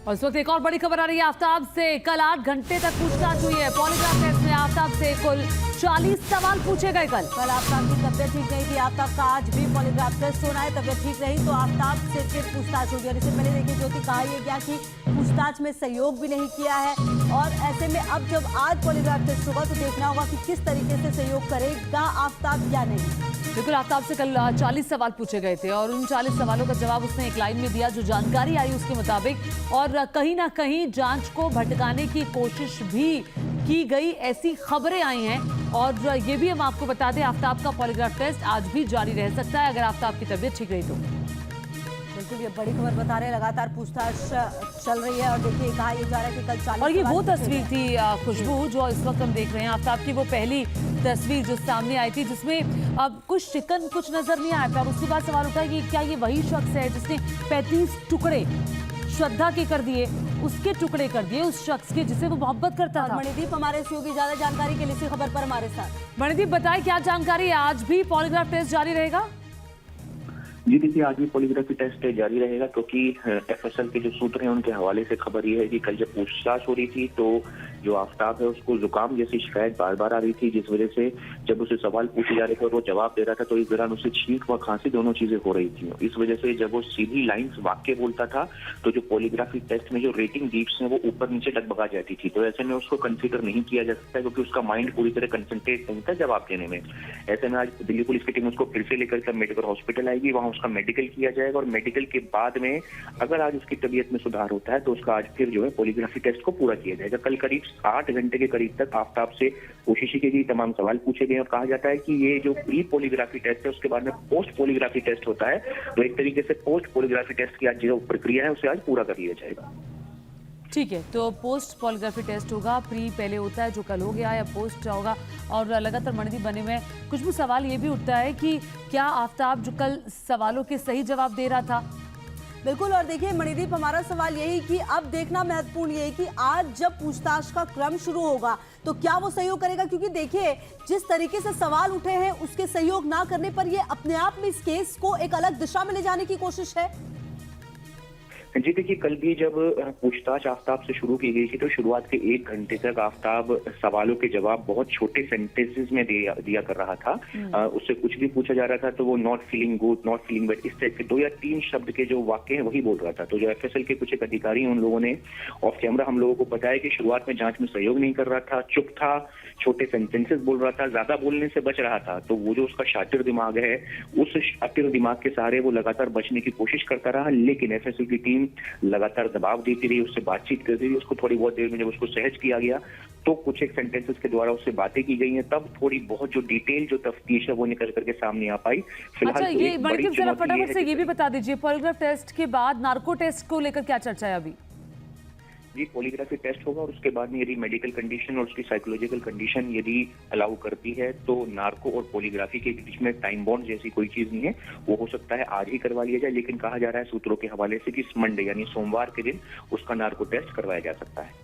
और इस वक्त एक और बड़ी खबर आ रही है आफ्ताब से। कल 8 घंटे तक पूछताछ हुई है। पॉलीग्राफ टेस्ट में आफ्ताब से कुल 40 सवाल पूछे गए। कल आफ्ताब की तबियत ठीक नहीं थी। आफ्ताब का आज भी पॉलीग्राफ टेस्ट होना है। तबियत ठीक रही तो आफ्ताब से फिर पूछताछ होगी। और इससे पहले देखिए ज्योति कहा यह गया कि पूछताछ में सहयोग भी नहीं किया है। और ऐसे में अब जब आज पॉलीग्राफ टेस्ट होगा तो देखना होगा कि किस तरीके से सहयोग करेगा आफ्ताब या नहीं। बिल्कुल, आफ्ताब से कल 40 सवाल पूछे गए थे और उन 40 सवालों का जवाब उसने एक लाइन में दिया जो जानकारी आई उसके मुताबिक। और कहीं ना कहीं जांच को भटकाने की कोशिश भी की गई, ऐसी खबरें आई हैं। और ये भी हम आपको बता दें, आफ्ताब का पॉलीग्राफ टेस्ट आज भी जारी रह सकता है अगर आफ्ताब की तबीयत ठीक रही तो। बिल्कुल, ये बड़ी खबर बता रहे हैं। लगातार पूछताछ चल रही है और देखिए कहा यह जा रहा है कि कल 40 और ये वो तस्वीर थी खुशबू जो इस वक्त हम देख रहे हैं। आफ्ताब की वो पहली तस्वीर जो सामने आई थी जिसमें अब कुछ चिकन कुछ नजर नहीं आया था। उसके बाद सवाल उठा कि क्या ये वही शख्स है जिसने 35 टुकड़े श्रद्धा के कर दिए, उसके टुकड़े कर दिए उस शख्स के जिसे वो मोहब्बत करता था। मणिदीप हमारे सहयोगी ज्यादा जानकारी के लिए इसी खबर पर हमारे साथ। मणिदीप बताएं क्या जानकारी है। आज भी पॉलीग्राफ टेस्ट जारी रहेगा? जी देखिए, आज भी पॉलीग्राफी टेस्ट जारी रहेगा क्योंकि एफएसएल के जो सूत्र हैं उनके हवाले से खबर ये है कि कल जब पूछताछ हो रही थी तो जो आफ्ताब है उसको जुकाम जैसी शिकायत बार बार आ रही थी, जिस वजह से जब उसे सवाल पूछे जा रहे थे और वो जवाब दे रहा था तो इस दौरान उसे छींक व खांसी दोनों चीजें हो रही थी। इस वजह से जब वो सीधी लाइंस वाक्य बोलता था तो जो पॉलीग्राफी टेस्ट में जो रेटिंग बीट्स हैं वो ऊपर नीचे डगमगा जाती थी। तो ऐसे में उसको कंसिडर नहीं किया जा सकता क्योंकि उसका माइंड पूरी तरह कंसंट्रेट नहीं था जवाब देने में। ऐसे में आज दिल्ली पुलिस की टीम उसको फिर से लेकर सब मेडिकल हॉस्पिटल आएगी, वहां उसका मेडिकल किया जाएगा और मेडिकल के बाद में अगर आज उसकी तबीयत में सुधार होता है तो उसका आज फिर जो है पॉलीग्राफी टेस्ट को पूरा किया जाएगा। कल करीब 8 घंटे के करीब तक आफ्ताब से कोशिश की गई, तमाम सवाल पूछे गए और कहा जाता है कि ये जो प्री पॉलीग्राफी टेस्ट है उसके बाद में पोस्ट पॉलीग्राफी टेस्ट होता है। तो एक तरीके से पोस्ट पॉलीग्राफी टेस्ट की आज जो प्रक्रिया है उसे आज पूरा कर लिया जाएगा। ठीक है, तो पोस्ट पॉलीग्राफी टेस्ट होगा। प्री पहले होता है जो कल हो गया, या पोस्ट होगा। और लगातार मणिदीप बने हुए हैं। कुछ भी सवाल ये भी उठता है कि क्या आफ्ताब जो कल सवालों के सही जवाब दे रहा था? बिल्कुल, और देखिए मणिदीप हमारा सवाल यही कि अब देखना महत्वपूर्ण ये है कि आज जब पूछताछ का क्रम शुरू होगा तो क्या वो सहयोग करेगा, क्योंकि देखिए जिस तरीके से सवाल उठे हैं उसके सहयोग ना करने पर ये अपने आप में इस केस को एक अलग दिशा में ले जाने की कोशिश है। जी देखिए, कल भी जब पूछताछ आफ्ताब से शुरू की गई थी तो शुरुआत के 1 घंटे तक आफ्ताब सवालों के जवाब बहुत छोटे सेंटेंसेस में दिया कर रहा था। उससे कुछ भी पूछा जा रहा था तो वो not feeling good, not feeling bad, इस टाइप के 2 या 3 शब्द के जो वाक्य हैं वही बोल रहा था। तो जो एफएसएल के कुछ एक अधिकारी हैं उन लोगों ने ऑफ कैमरा हम लोगों को बताया कि शुरुआत में जांच में सहयोग नहीं कर रहा था, चुप था, छोटे सेंटेंसेस बोल रहा था, ज्यादा बोलने से बच रहा था। तो वो जो उसका शातिर दिमाग है उस शातिर दिमाग के सहारे वो लगातार बचने की कोशिश करता रहा। लेकिन एफएसएल की टीम लगातार दबाव देती रही, उससे बातचीत करती रही। उसको थोड़ी बहुत देर में जब उसको सहज किया गया तो कुछ एक सेंटेंसेस के द्वारा उससे बातें की गई हैं, तब थोड़ी बहुत जो डिटेल जो तफ्तीश है वो निकल करके सामने आ पाई। फिलहाल अच्छा, ये मणिदीप जरा फटाफट से ये भी बता दीजिए, पॉलीग्राफ टेस्ट के बाद नार्को टेस्ट को लेकर क्या चर्चा है अभी? जी, पॉलीग्राफी टेस्ट होगा और उसके बाद में यदि मेडिकल कंडीशन और उसकी साइकोलॉजिकल कंडीशन यदि अलाउ करती है तो नार्को और पॉलीग्राफी के बीच में टाइम बॉन्ड जैसी कोई चीज नहीं है। वो हो सकता है आज ही करवा लिया जाए, लेकिन कहा जा रहा है सूत्रों के हवाले से कि मंडे यानी सोमवार के दिन उसका नार्को टेस्ट करवाया जा सकता है।